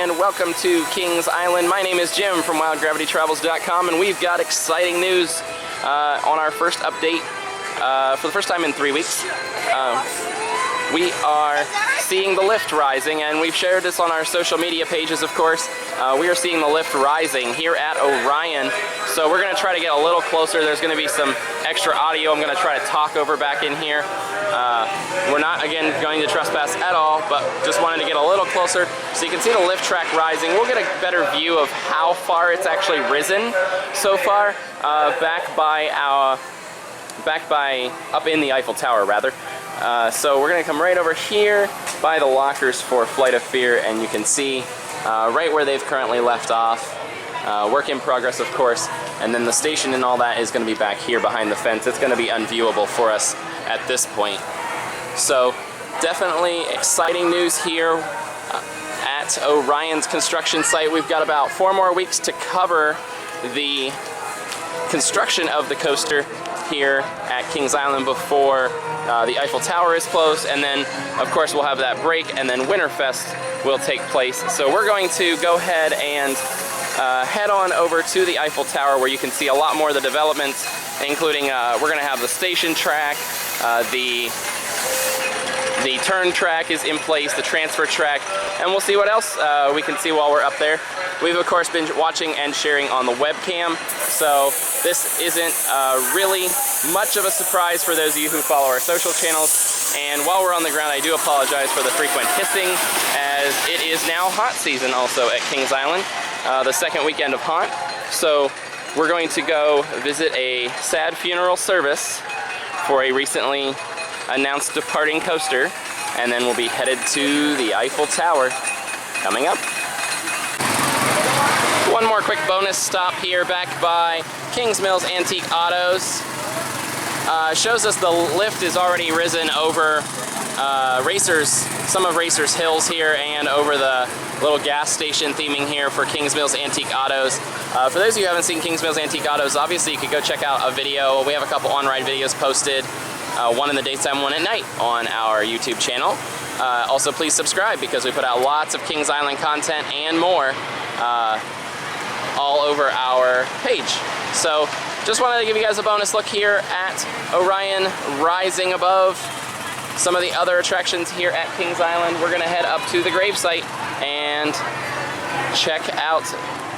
and welcome to Kings Island. My name is Jim from WildGravityTravels.com, and we've got exciting news on our first update for the first time in 3 weeks. We are seeing the lift rising, and we've shared this on our social media pages, of course. We are seeing the lift rising here at Orion, so we're going to try to get a little closer. There's going to be some extra audio I'm going to try to talk over back in here. We're not, again, going to trespass at all, but just wanted to get a little closer so you can see the lift track rising. We'll get a better view of how far it's actually risen so far, up in the Eiffel Tower, rather. So we're going to come right over here by the lockers for Flight of Fear, and you can see right where they've currently left off. Work in progress, of course, and then the station and all that is going to be back here behind the fence. It's going to be unviewable for us at this point. So definitely exciting news here at Orion's construction site. We've got about 4 more weeks to cover the construction of the coaster here at Kings Island before the Eiffel Tower is closed, and then of course we'll have that break, and then Winterfest will take place. So we're going to go ahead and head on over to the Eiffel Tower, where you can see a lot more of the developments, including we're going to have the station track, the turn track is in place, the transfer track, and we'll see what else we can see while we're up there. We've of course been watching and sharing on the webcam, so this isn't really much of a surprise for those of you who follow our social channels. And while we're on the ground, I do apologize for the frequent hissing, as it is now haunt season also at Kings Island, the second weekend of haunt. So we're going to go visit a sad funeral service for a recently announced departing coaster, and then we'll be headed to the Eiffel Tower coming up. One more quick bonus stop here back by Kings Mills Antique Autos. Shows us the lift is already risen over some of Racers Hills here, and over the little gas station theming here for Kings Mills Antique Autos. For those of you who haven't seen Kings Mills Antique Autos, obviously you could go check out a video. We have a couple on-ride videos posted, one in the daytime, one at night, on our YouTube channel. Also, please subscribe, because we put out lots of Kings Island content and more all over our page. So just wanted to give you guys a bonus look here at Orion rising above some of the other attractions here at Kings Island. We're going to head up to the gravesite and check out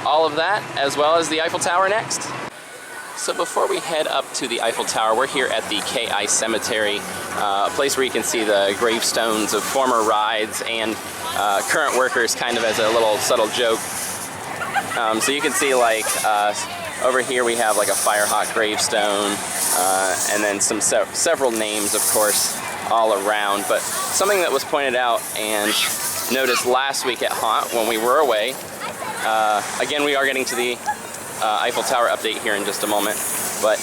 all of that, as well as the Eiffel Tower next. So before we head up to the Eiffel Tower, we're here at the KI Cemetery, a place where you can see the gravestones of former rides and current workers, kind of as a little subtle joke. So you can see, like, over here we have like a Firehawk gravestone, and then several names, of course, all around. But something that was pointed out and noticed last week at Haunt when we were away, again, we are getting to the Eiffel Tower update here in just a moment, but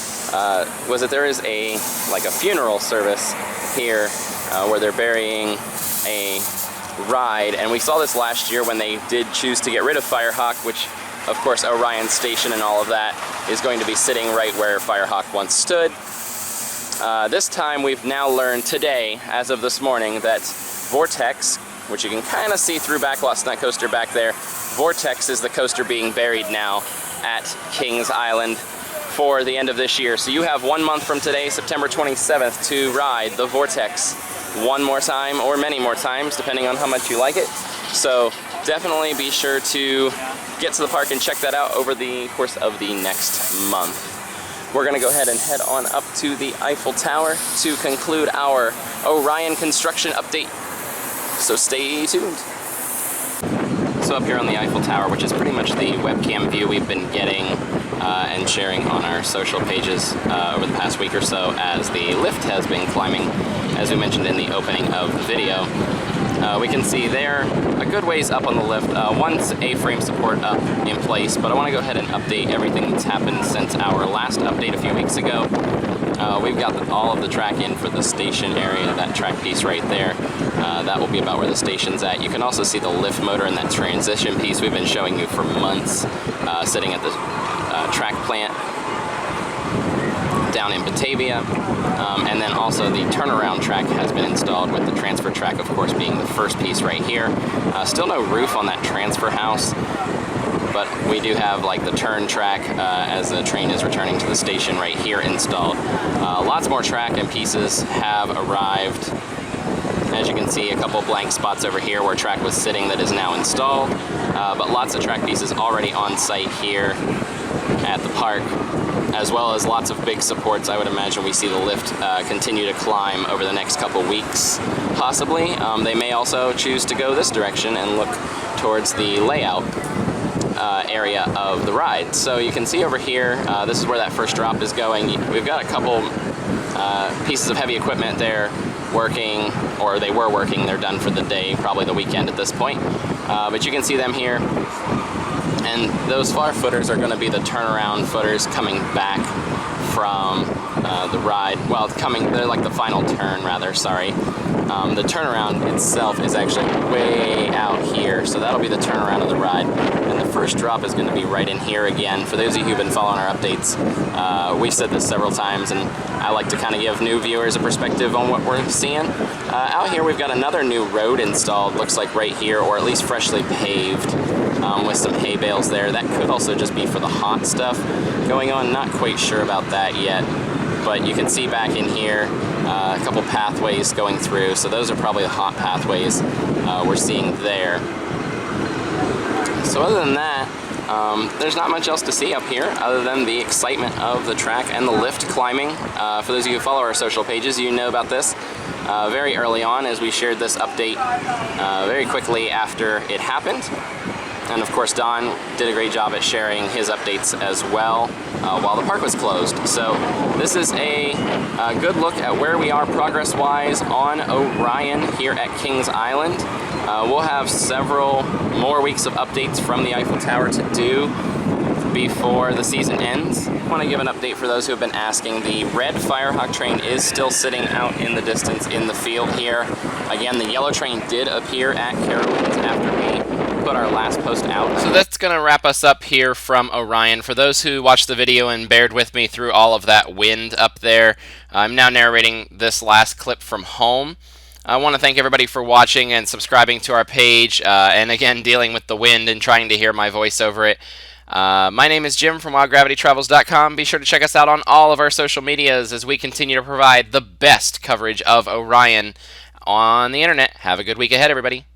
was that there is a funeral service here where they're burying a ride, and we saw this last year when they did choose to get rid of Firehawk, which of course Orion Station and all of that is going to be sitting right where Firehawk once stood. This time we've now learned today, as of this morning, that Vortex, which you can kind of see through Backlot Stunt Coaster back there, Vortex is the coaster being buried now at Kings Island for the end of this year. So you have 1 month from today, September 27th, to ride the Vortex one more time, or many more times, depending on how much you like it. So definitely be sure to get to the park and check that out over the course of the next month. We're going to go ahead and head on up to the Eiffel Tower to conclude our Orion construction update. So stay tuned. So up here on the Eiffel Tower, which is pretty much the webcam view we've been getting and sharing on our social pages over the past week or so, as the lift has been climbing, as we mentioned in the opening of the video. We can see there a good ways up on the lift, one's A-frame support up in place, but I want to go ahead and update everything that's happened since our last update a few weeks ago. We've got all of the track in for the station area, that track piece right there. That will be about where the station's at. You can also see the lift motor and that transition piece we've been showing you for months, sitting at the track plant. down in Batavia. And then also the turnaround track has been installed, with the transfer track, of course, being the first piece right here. Still no roof on that transfer house, but we do have like the turn track as the train is returning to the station right here installed. Lots more track and pieces have arrived. As you can see, a couple blank spots over here where track was sitting that is now installed, but lots of track pieces already on site here at the park, as well as lots of big supports. I would imagine we see the lift continue to climb over the next couple weeks, possibly. They may also choose to go this direction and look towards the layout area of the ride. So you can see over here, this is where that first drop is going. We've got a couple pieces of heavy equipment there working, or they were working. They're done for the day, probably the weekend at this point. But you can see them here. And those far footers are going to be the turnaround footers coming back from the ride. Well, they're like the final turn, rather, sorry. The turnaround itself is actually way out here, so that'll be the turnaround of the ride. And the first drop is going to be right in here again. For those of you who've been following our updates, we've said this several times, and I like to kind of give new viewers a perspective on what we're seeing. Out here we've got another new road installed, looks like right here, or at least freshly paved, with some hay bales there. That could also just be for the hot stuff going on, not quite sure about that yet. But you can see back in here a couple pathways going through, so those are probably the hot pathways we're seeing there. So other than that, there's not much else to see up here other than the excitement of the track and the lift climbing. For those of you who follow our social pages, you know about this very early on, as we shared this update very quickly after it happened. And of course, Don did a great job at sharing his updates as well while the park was closed. So this is a good look at where we are progress-wise on Orion here at Kings Island. We'll have several more weeks of updates from the Eiffel Tower to do before the season ends. I want to give an update for those who have been asking. The red Firehawk train is still sitting out in the distance in the field here. Again, the yellow train did appear at Carowinds after we put our last post out. So that's going to wrap us up here from Orion. For those who watched the video and bared with me through all of that wind up there, I'm now narrating this last clip from home. I want to thank everybody for watching and subscribing to our page, and again, dealing with the wind and trying to hear my voice over it. My name is Jim from WildGravityTravels.com. Be sure to check us out on all of our social medias as we continue to provide the best coverage of Orion on the internet. Have a good week ahead, everybody.